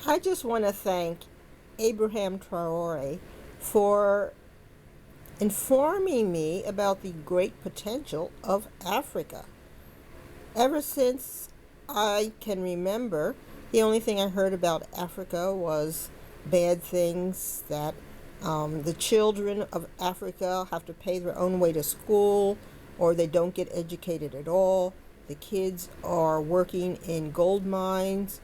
I just want to thank Abraham Traore for informing me about the great potential of Africa. Ever since I can remember, the only thing I heard about Africa was bad things that the children of Africa have to pay their own way to school or they don't get educated at all. The kids are working in gold mines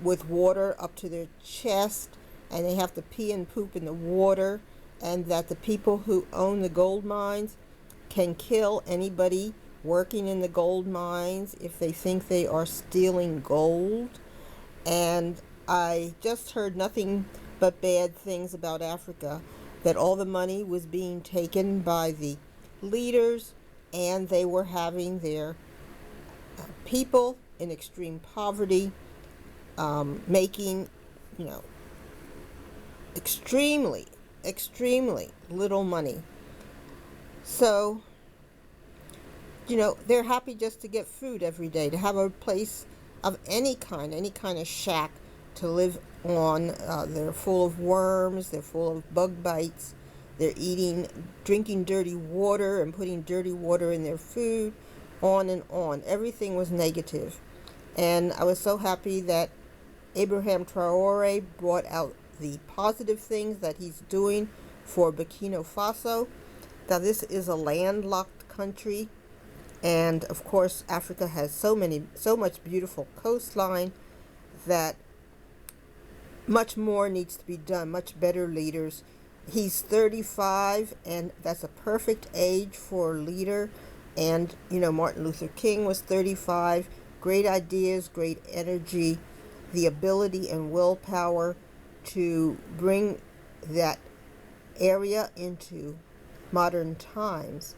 with water up to their chest, and they have to pee and poop in the water, and that the people who own the gold mines can kill anybody working in the gold mines if they think they are stealing gold. And I just heard nothing but bad things about Africa, that all the money was being taken by the leaders and they were having their people in extreme poverty, making, you know, extremely, extremely little money. So, they're happy just to get food every day, to have a place of any kind of shack to live on. They're full of worms, they're full of bug bites, they're drinking dirty water and putting dirty water in their food, on and on. Everything was negative. And I was so happy that Abraham Traore brought out the positive things that he's doing for Burkina Faso. Now, this is a landlocked country, and of course, Africa has so much beautiful coastline that much more needs to be done, much better leaders. He's 35, and that's a perfect age for a leader. And, Martin Luther King was 35. Great ideas, great energy, the ability and willpower to bring that area into modern times.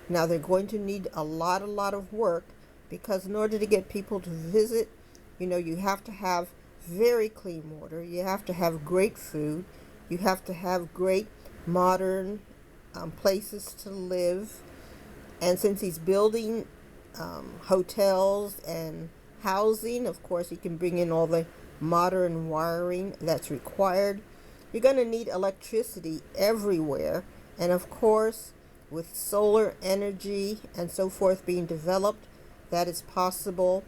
Now, they're going to need a lot of work, because in order to get people to visit, you have to have very clean water, you have to have great food, you have to have great modern places to live. And since he's building hotels and housing, of course, he can bring in all the modern wiring that's required. You're going to need electricity everywhere. And of course, with solar energy and so forth being developed, that is possible.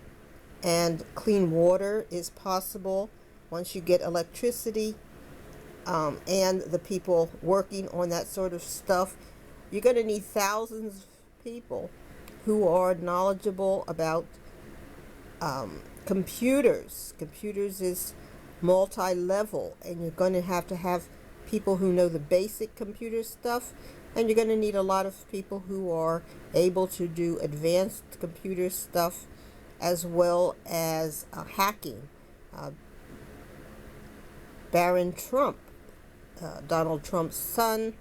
And clean water is possible once you get electricity, and the people working on that sort of stuff. You're going to need thousands of people who are knowledgeable about computers. Computers is multi-level, and you're going to have people who know the basic computer stuff, and you're going to need a lot of people who are able to do advanced computer stuff as well as hacking. Uh, Baron Trump, Donald Trump's son,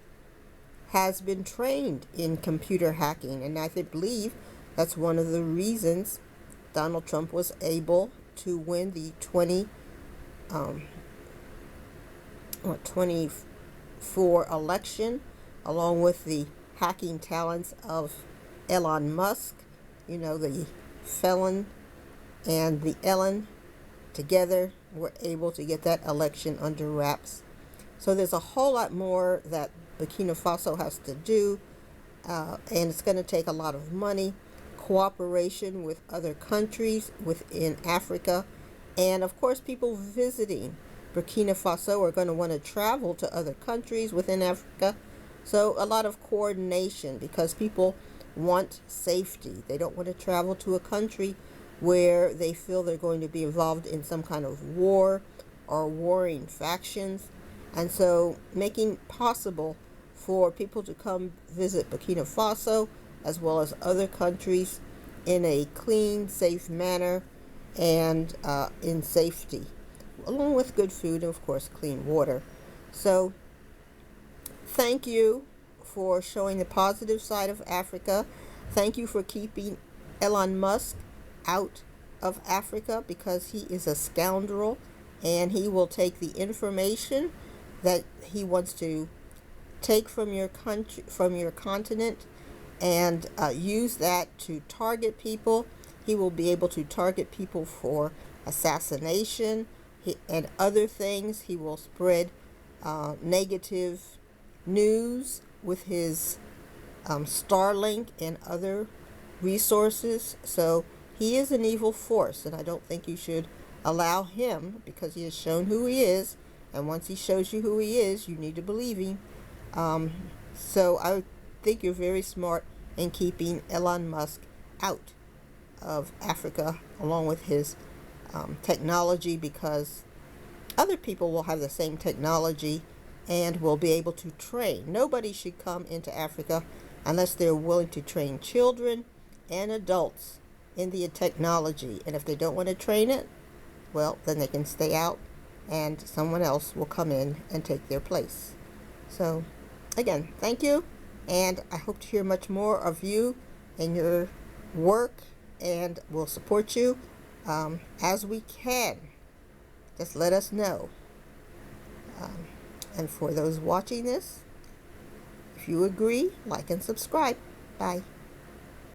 has been trained in computer hacking, and I believe that's one of the reasons Donald Trump was able to win the 24 election, along with the hacking talents of Elon Musk. The felon and the Ellen together were able to get that election under wraps. So there's a whole lot more that Burkina Faso has to do, and it's going to take a lot of money, cooperation with other countries within Africa, and of course, people visiting Burkina Faso are going to want to travel to other countries within Africa. So a lot of coordination, because people want safety. They don't want to travel to a country where they feel they're going to be involved in some kind of war or warring factions. And so making possible for people to come visit Burkina Faso as well as other countries in a clean, safe manner, and in safety, along with good food and, of course, clean water. So thank you for showing the positive side of Africa. Thank you for keeping Elon Musk out of Africa, because he is a scoundrel, and he will take the information that he wants to take from your country, from your continent, and use that to target people. he will be able to target people for assassination and other things. He will spread negative news with his Starlink and other resources. So he is an evil force, and I don't think you should allow him, because he has shown who he is, and once he shows you who he is, you need to believe him. So I think you're very smart in keeping Elon Musk out of Africa along with his technology, because other people will have the same technology and will be able to train. Nobody should come into Africa unless they're willing to train children and adults in the technology. And if they don't want to train it, well, then they can stay out and someone else will come in and take their place. So, again, thank you. And I hope to hear much more of you and your work, and we'll support you as we can. Just let us know. And for those watching this, if you agree, like and subscribe. Bye.